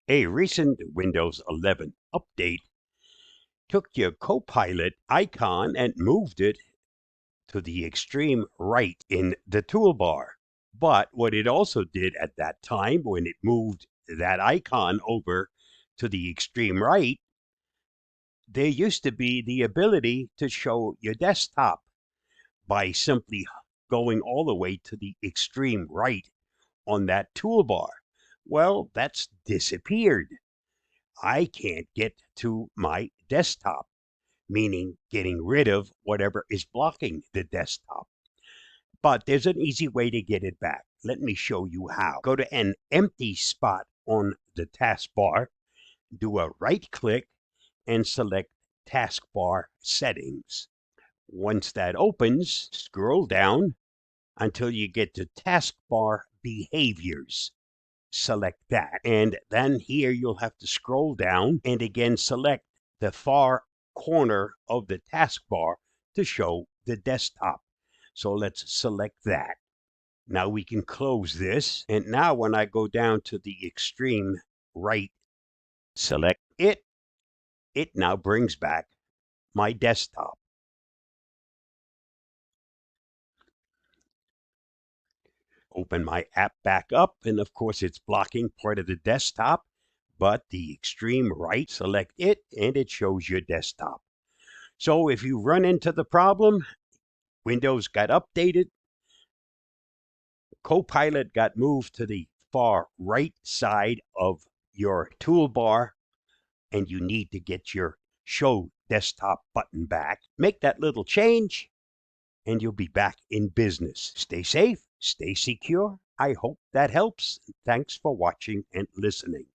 A recent Windows 11 update took your Copilot icon and moved it to the extreme right in the toolbar. But what it also did at that time, when it moved that icon over to the extreme right, there used to be the ability to show your desktop by simply going all the way to the extreme right on that toolbar. Well, that's disappeared. I can't get to my desktop, meaning getting rid of whatever is blocking the desktop. But there's an easy way to get it back. Let me show you how. Go to an empty spot on the taskbar, do a right click, and select Taskbar Settings. Once that opens, scroll down until you get to Taskbar Behaviors. Select that. And then here you'll have to scroll down and again select the far corner of the taskbar to show the desktop. So let's select that. Now we can close this. And now when I go down to the extreme right, select it, it now brings back my desktop. Open my app back up, and of course it's blocking part of the desktop, but the extreme right, select it, and it shows your desktop. So if you run into the problem, Windows got updated, Copilot got moved to the far right side of your toolbar, and you need to get your Show Desktop button back, make that little change, and you'll be back in business. Stay safe, stay secure. I hope that helps. Thanks for watching and listening.